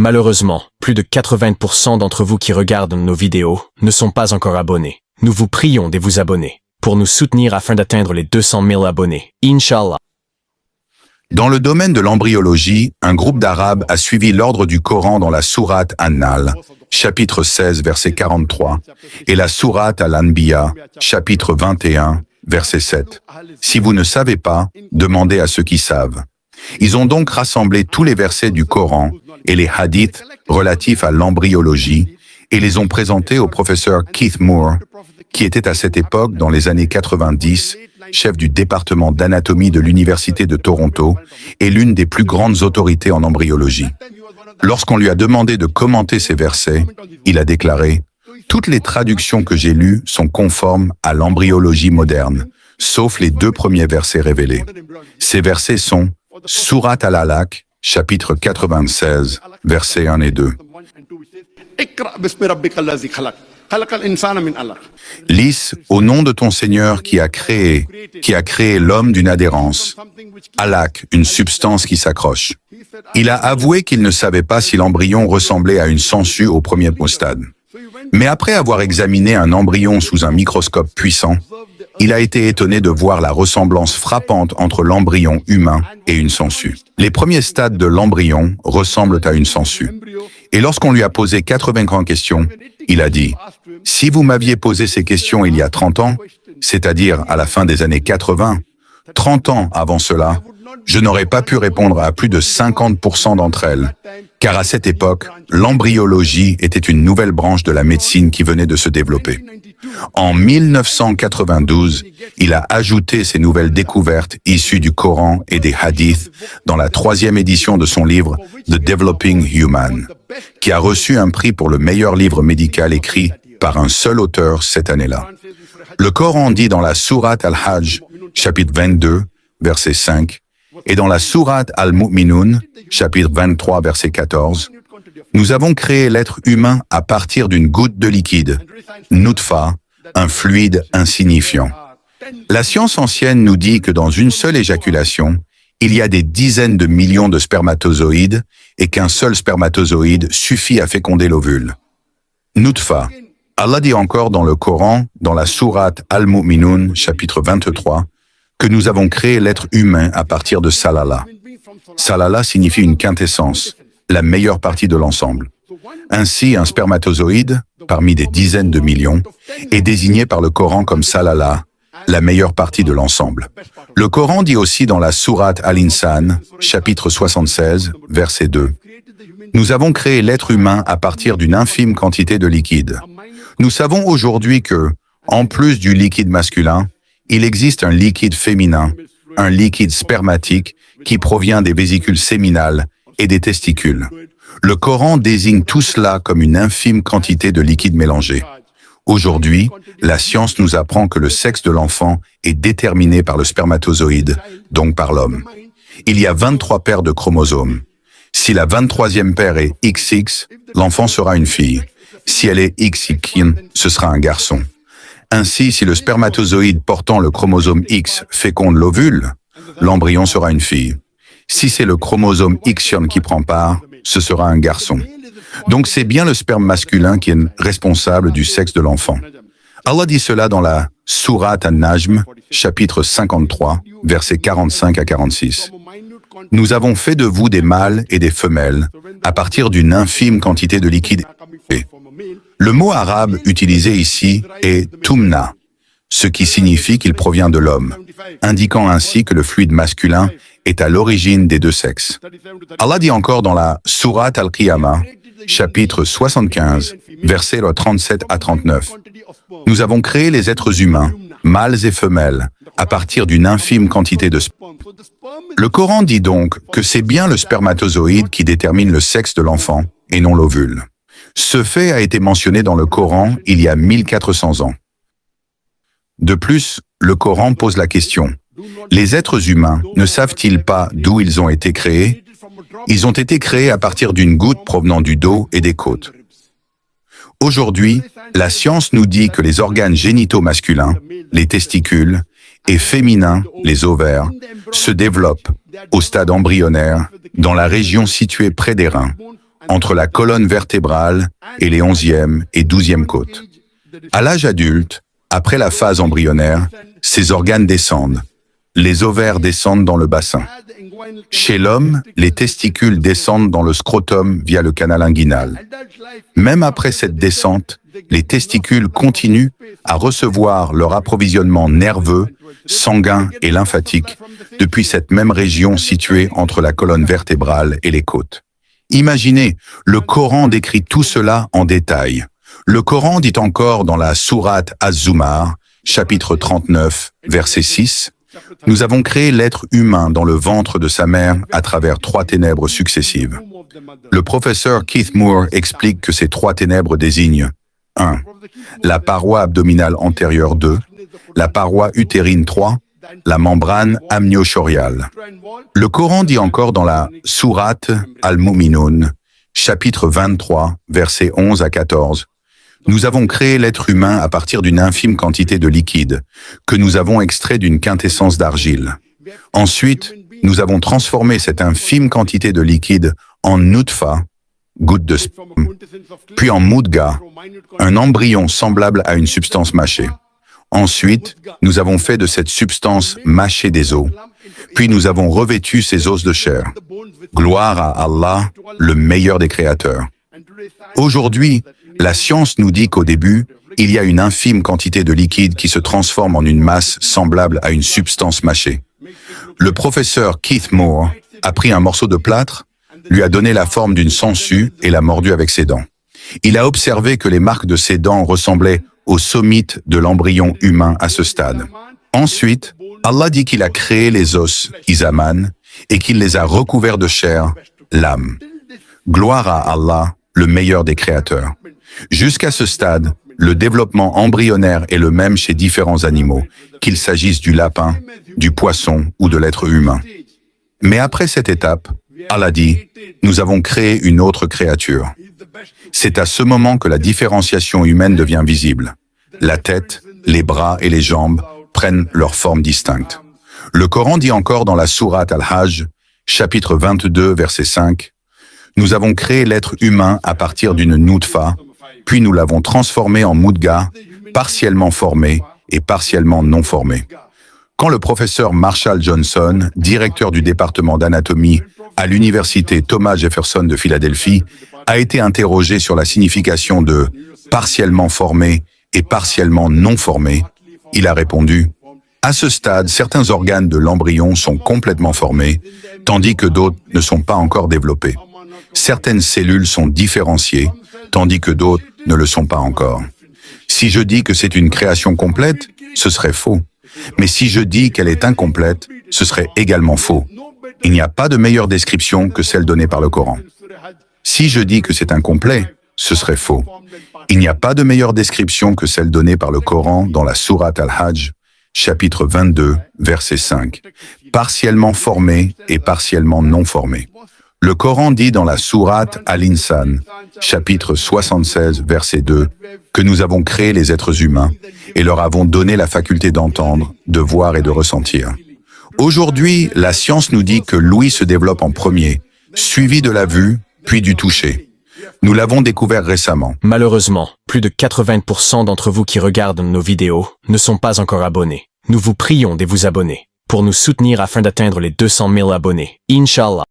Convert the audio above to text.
Malheureusement, plus de 80% d'entre vous qui regardent nos vidéos ne sont pas encore abonnés. Nous vous prions de vous abonner pour nous soutenir afin d'atteindre les 200 000 abonnés. Inch'Allah. Dans le domaine de l'embryologie, un groupe d'Arabes a suivi l'ordre du Coran dans la sourate An-Nahl, chapitre 16, verset 43, et la sourate Al-Anbiya, chapitre 21, verset 7. Si vous ne savez pas, demandez à ceux qui savent. Ils ont donc rassemblé tous les versets du Coran et les hadiths relatifs à l'embryologie et les ont présentés au professeur Keith Moore, qui était à cette époque, dans les années 90, chef du département d'anatomie de l'Université de Toronto et l'une des plus grandes autorités en embryologie. Lorsqu'on lui a demandé de commenter ces versets, il a déclaré « Toutes les traductions que j'ai lues sont conformes à l'embryologie moderne, sauf les 2 premiers versets révélés. Ces versets sont Sourate Al-Alaq, chapitre 96, versets 1 et 2. Lis, au nom de ton Seigneur qui a créé l'homme d'une adhérence. Alaq, une substance qui s'accroche. Il a avoué qu'il ne savait pas si l'embryon ressemblait à une sangsue au premier stade. Mais après avoir examiné un embryon sous un microscope puissant, il a été étonné de voir la ressemblance frappante entre l'embryon humain et une sangsue. Les premiers stades de l'embryon ressemblent à une sangsue. Et lorsqu'on lui a posé 80 questions, il a dit « Si vous m'aviez posé ces questions il y a 30 ans, c'est-à-dire à la fin des années 80, 30 ans avant cela, je n'aurais pas pu répondre à plus de 50% d'entre elles, car à cette époque, l'embryologie était une nouvelle branche de la médecine qui venait de se développer. En 1992, il a ajouté ces nouvelles découvertes issues du Coran et des hadiths dans la 3e édition de son livre The Developing Human, qui a reçu un prix pour le meilleur livre médical écrit par un seul auteur cette année-là. Le Coran dit dans la sourate Al-Hajj, chapitre 22, verset 5, et dans la sourate Al-Mu'minun, chapitre 23, verset 14, « Nous avons créé l'être humain à partir d'une goutte de liquide, nutfa, un fluide insignifiant. » La science ancienne nous dit que dans une seule éjaculation, il y a des dizaines de millions de spermatozoïdes et qu'un seul spermatozoïde suffit à féconder l'ovule. Nutfa. Allah dit encore dans le Coran, dans la sourate Al-Mu'minun, chapitre 23, que nous avons créé l'être humain à partir de Salala. Salala signifie une quintessence, la meilleure partie de l'ensemble. Ainsi, un spermatozoïde, parmi des dizaines de millions, est désigné par le Coran comme Salala, la meilleure partie de l'ensemble. Le Coran dit aussi dans la sourate Al-Insan, chapitre 76, verset 2, « Nous avons créé l'être humain à partir d'une infime quantité de liquide. Nous savons aujourd'hui que, en plus du liquide masculin, il existe un liquide féminin, un liquide spermatique qui provient des vésicules séminales et des testicules. Le Coran désigne tout cela comme une infime quantité de liquide mélangé. Aujourd'hui, la science nous apprend que le sexe de l'enfant est déterminé par le spermatozoïde, donc par l'homme. Il y a 23 paires de chromosomes. Si la 23e paire est XX, l'enfant sera une fille. Si elle est XY, ce sera un garçon. Ainsi, si le spermatozoïde portant le chromosome X féconde l'ovule, l'embryon sera une fille. Si c'est le chromosome XY qui prend part, ce sera un garçon. Donc c'est bien le sperme masculin qui est responsable du sexe de l'enfant. Allah dit cela dans la sourate An-Najm, chapitre 53, versets 45 à 46. « Nous avons fait de vous des mâles et des femelles à partir d'une infime quantité de liquide. » Le mot arabe utilisé ici est « tumna », ce qui signifie qu'il provient de l'homme, indiquant ainsi que le fluide masculin est à l'origine des 2 sexes. Allah dit encore dans la sourate Al-Qiyamah, chapitre 75, versets 37 à 39. « Nous avons créé les êtres humains, mâles et femelles, à partir d'une infime quantité de sperme. » Le Coran dit donc que c'est bien le spermatozoïde qui détermine le sexe de l'enfant, et non l'ovule. Ce fait a été mentionné dans le Coran il y a 1400 ans. De plus, le Coran pose la question, les êtres humains ne savent-ils pas d'où ils ont été créés? Ils ont été créés à partir d'une goutte provenant du dos et des côtes. Aujourd'hui, la science nous dit que les organes génitaux masculins, les testicules, et féminins, les ovaires, se développent au stade embryonnaire dans la région située près des reins, entre la colonne vertébrale et les 11e et 12e côtes. À l'âge adulte, après la phase embryonnaire, ces organes descendent. Les ovaires descendent dans le bassin. Chez l'homme, les testicules descendent dans le scrotum via le canal inguinal. Même après cette descente, les testicules continuent à recevoir leur approvisionnement nerveux, sanguin et lymphatique depuis cette même région située entre la colonne vertébrale et les côtes. Imaginez, le Coran décrit tout cela en détail. Le Coran dit encore dans la sourate Az-Zumar, chapitre 39, verset 6, « Nous avons créé l'être humain dans le ventre de sa mère à travers 3 ténèbres successives. » Le professeur Keith Moore explique que ces 3 ténèbres désignent 1. La paroi abdominale antérieure 2, la paroi utérine 3, la membrane amniochoriale. Le Coran dit encore dans la sourate Al-Mu'minun, chapitre 23, versets 11 à 14, « Nous avons créé l'être humain à partir d'une infime quantité de liquide, que nous avons extrait d'une quintessence d'argile. Ensuite, nous avons transformé cette infime quantité de liquide en nutfa, goutte de sperme, puis en mudga, un embryon semblable à une substance mâchée. Ensuite, nous avons fait de cette substance mâchée des os, puis nous avons revêtu ces os de chair. Gloire à Allah, le meilleur des créateurs. » Aujourd'hui, la science nous dit qu'au début, il y a une infime quantité de liquide qui se transforme en une masse semblable à une substance mâchée. Le professeur Keith Moore a pris un morceau de plâtre, lui a donné la forme d'une sangsue et l'a mordu avec ses dents. Il a observé que les marques de ses dents ressemblaient au sommite de l'embryon humain à ce stade. Ensuite, Allah dit qu'il a créé les os, Isaman, et qu'il les a recouverts de chair, l'âme. Gloire à Allah, le meilleur des créateurs. Jusqu'à ce stade, le développement embryonnaire est le même chez différents animaux, qu'il s'agisse du lapin, du poisson ou de l'être humain. Mais après cette étape, Allah dit, « Nous avons créé une autre créature. » C'est à ce moment que la différenciation humaine devient visible. La tête, les bras et les jambes prennent leur forme distincte. Le Coran dit encore dans la sourate Al-Hajj, chapitre 22, verset 5, « Nous avons créé l'être humain à partir d'une nutfa, puis nous l'avons transformé en mudga, partiellement formé et partiellement non formé. » Quand le professeur Marshall Johnson, directeur du département d'anatomie à l'université Thomas Jefferson de Philadelphie, a été interrogé sur la signification de « partiellement formé » et « partiellement non formé », il a répondu « À ce stade, certains organes de l'embryon sont complètement formés, tandis que d'autres ne sont pas encore développés. Certaines cellules sont différenciées, tandis que d'autres ne le sont pas encore. Si je dis que c'est une création complète, ce serait faux. Mais si je dis qu'elle est incomplète, ce serait également faux. Il n'y a pas de meilleure description que celle donnée par le Coran. Si je dis que c'est incomplet, ce serait faux. Il n'y a pas de meilleure description que celle donnée par le Coran dans la sourate Al-Hajj, chapitre 22, verset 5. Partiellement formé et partiellement non formé. Le Coran dit dans la sourate Al-Insan, chapitre 76, verset 2, que nous avons créé les êtres humains et leur avons donné la faculté d'entendre, de voir et de ressentir. Aujourd'hui, la science nous dit que l'ouïe se développe en premier, suivi de la vue, puis du toucher. Nous l'avons découvert récemment. Malheureusement, plus de 80% d'entre vous qui regardent nos vidéos ne sont pas encore abonnés. Nous vous prions de vous abonner pour nous soutenir afin d'atteindre les 200 000 abonnés. Inch'Allah.